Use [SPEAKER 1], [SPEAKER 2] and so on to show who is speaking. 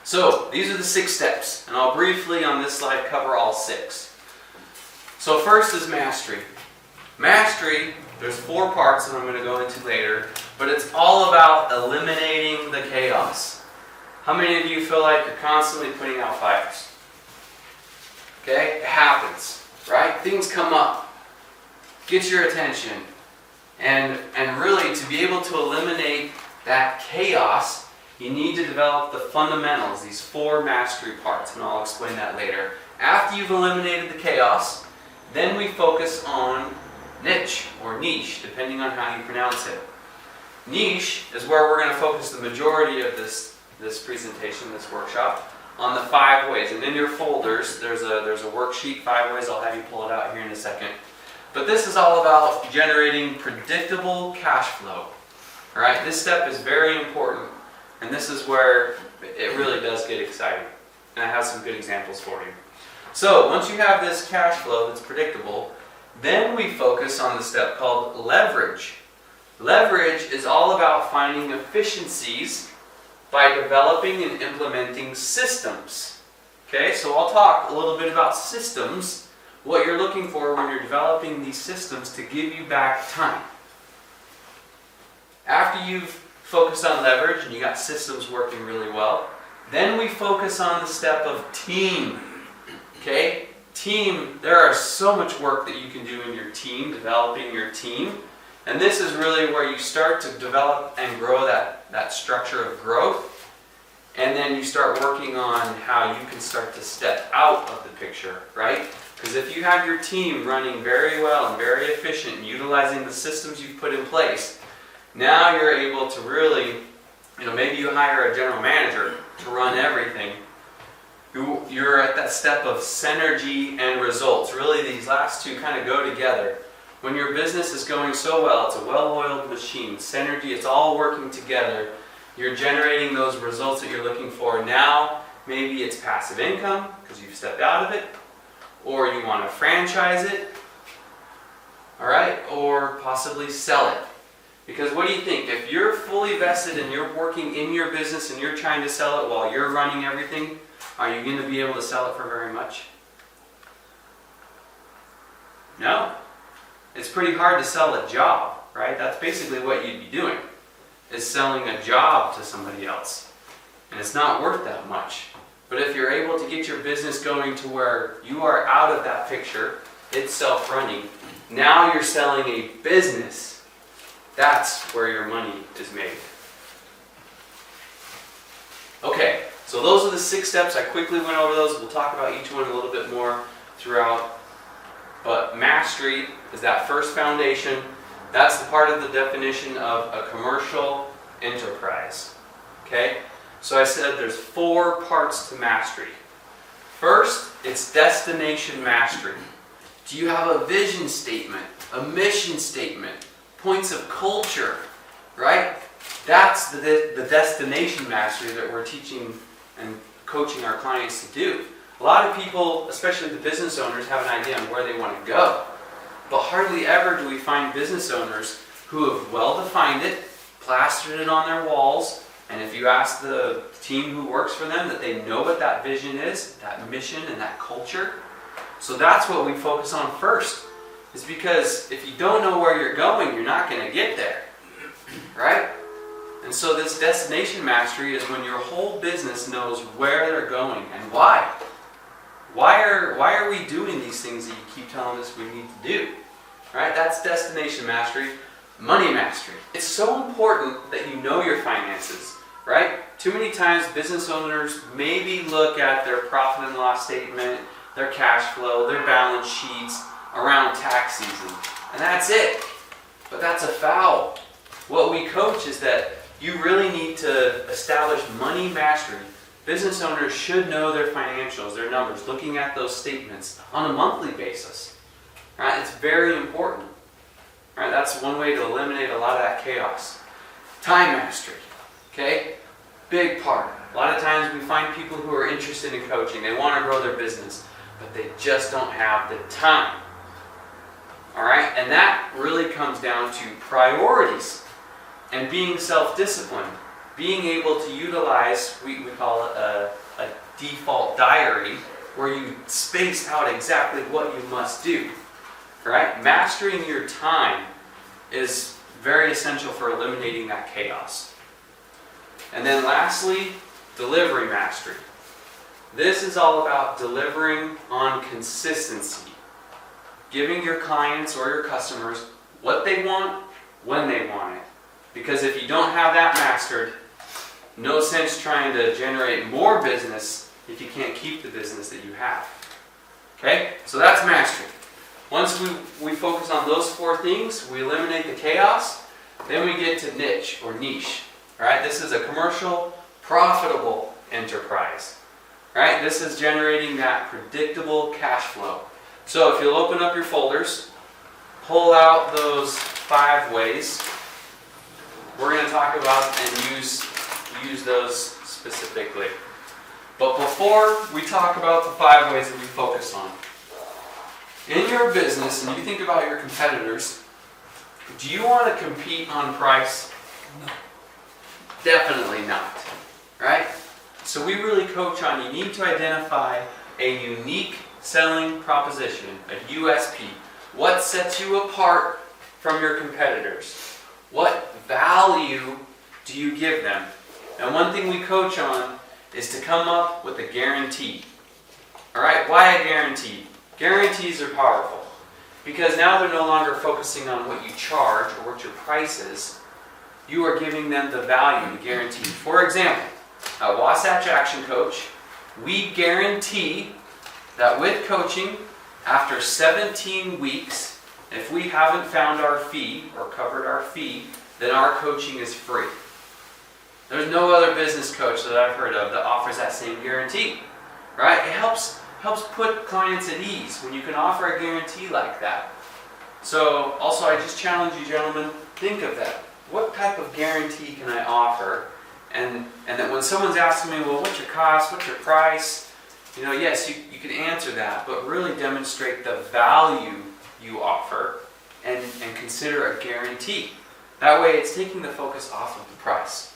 [SPEAKER 1] So these are the 6 steps, and I'll briefly on this slide cover all 6. So first is mastery. Mastery, there's 4 parts that I'm going to go into later, but it's all about eliminating the chaos. How many of you feel like you're constantly putting out fires? Okay, it happens, right? Things come up, get your attention, and really to be able to eliminate that chaos, you need to develop the fundamentals, these 4 mastery parts, and I'll explain that later. After you've eliminated the chaos, then we focus on niche or niche, depending on how you pronounce it. Niche is where we're going to focus the majority of this presentation, this workshop, on the 5 ways. And in your folders, there's a worksheet, 5 ways. I'll have you pull it out here in a second. But this is all about generating predictable cash flow. All right, this step is very important, and this is where it really does get exciting. And I have some good examples for you. So once you have this cash flow that's predictable, then we focus on the step called leverage. Leverage is all about finding efficiencies by developing and implementing systems. Okay, so I'll talk a little bit about systems, what you're looking for when you're developing these systems to give you back time. After you've focused on leverage and you got systems working really well, then we focus on the step of team. Okay, team, there are so much work that you can do in your team, developing your team. And this is really where you start to develop and grow that structure of growth. And then you start working on how you can start to step out of the picture, right? Because if you have your team running very well and very efficient and utilizing the systems you've put in place, now you're able to really, maybe you hire a general manager to run everything. You're at that step of synergy and results. Really, these last 2 kind of go together. When your business is going so well, it's a well-oiled machine. Synergy, it's all working together. You're generating those results that you're looking for. Now, maybe it's passive income because you've stepped out of it, or you want to franchise it, all right, or possibly sell it. Because what do you think? If you're fully vested and you're working in your business and you're trying to sell it while you're running everything, are you going to be able to sell it for very much? No. It's pretty hard to sell a job, right? That's basically what you'd be doing, is selling a job to somebody else. And it's not worth that much. But if you're able to get your business going to where you are out of that picture, it's self-running, now you're selling a business. That's where your money is made. Okay, so those are the 6 steps. I quickly went over those. We'll talk about each one a little bit more throughout. But mastery is that first foundation. That's the part of the definition of a commercial enterprise. Okay? So I said there's 4 parts to mastery. First, it's destination mastery. Do you have a vision statement, a mission statement, points of culture, right? That's the destination mastery that we're teaching and coaching our clients to do. A lot of people, especially the business owners, have an idea on where they want to go. But hardly ever do we find business owners who have well-defined it, plastered it on their walls, and if you ask the team who works for them that they know what that vision is, that mission and that culture. So that's what we focus on first. Is because if you don't know where you're going, you're not going to get there. Right? And so this destination mastery is when your whole business knows where they're going and why. Why are we doing these things that you keep telling us we need to do? Right? That's destination mastery. Money mastery. It's so important that you know your finances. Right? Too many times business owners maybe look at their profit and loss statement, their cash flow, their balance sheets around tax season. And that's it. But that's a foul. What we coach is that you really need to establish money mastery. Business owners should know their financials, their numbers, looking at those statements on a monthly basis. Right? It's very important. Right? That's one way to eliminate a lot of that chaos. Time mastery. Okay? Big part. A lot of times we find people who are interested in coaching. They want to grow their business, but they just don't have the time. All right? And that really comes down to priorities and being self-disciplined. being able to utilize, we call it a default diary, where you space out exactly what you must do. Right? Mastering your time is very essential for eliminating that chaos. And then lastly, delivery mastery. This is all about delivering on consistency. Giving your clients or your customers what they want, when they want it. Because if you don't have that mastered, no sense trying to generate more business if you can't keep the business that you have. Okay? So that's mastery. Once we focus on those 4 things, we eliminate the chaos, then we get to niche or niche. Right? This is a commercial, profitable enterprise. Right? This is generating that predictable cash flow. So if you'll open up your folders, pull out those 5 ways. We're going to talk about and use those specifically. But before we talk about the 5 ways that we focus on, in your business, and you think about your competitors, do you want to compete on price?
[SPEAKER 2] No.
[SPEAKER 1] Definitely not. Right? So we really coach on, you need to identify a unique selling proposition, a USP. What sets you apart from your competitors? What value do you give them? And one thing we coach on is to come up with a guarantee. Alright, why a guarantee? Guarantees are powerful because now they're no longer focusing on what you charge or what your price is. You are giving them the value, the guarantee. For example, at Wasatch ActionCOACH, we guarantee that with coaching, after 17 weeks, if we haven't found our fee or covered our fee, then our coaching is free. There's no other business coach that I've heard of that offers that same guarantee. Right? It helps put clients at ease when you can offer a guarantee like that. So also I just challenge you gentlemen, think of that. What type of guarantee can I offer? And that when someone's asking me, well, what's your cost, what's your price? Yes, you can answer that, but really demonstrate the value you offer and consider a guarantee. That way it's taking the focus off of the price.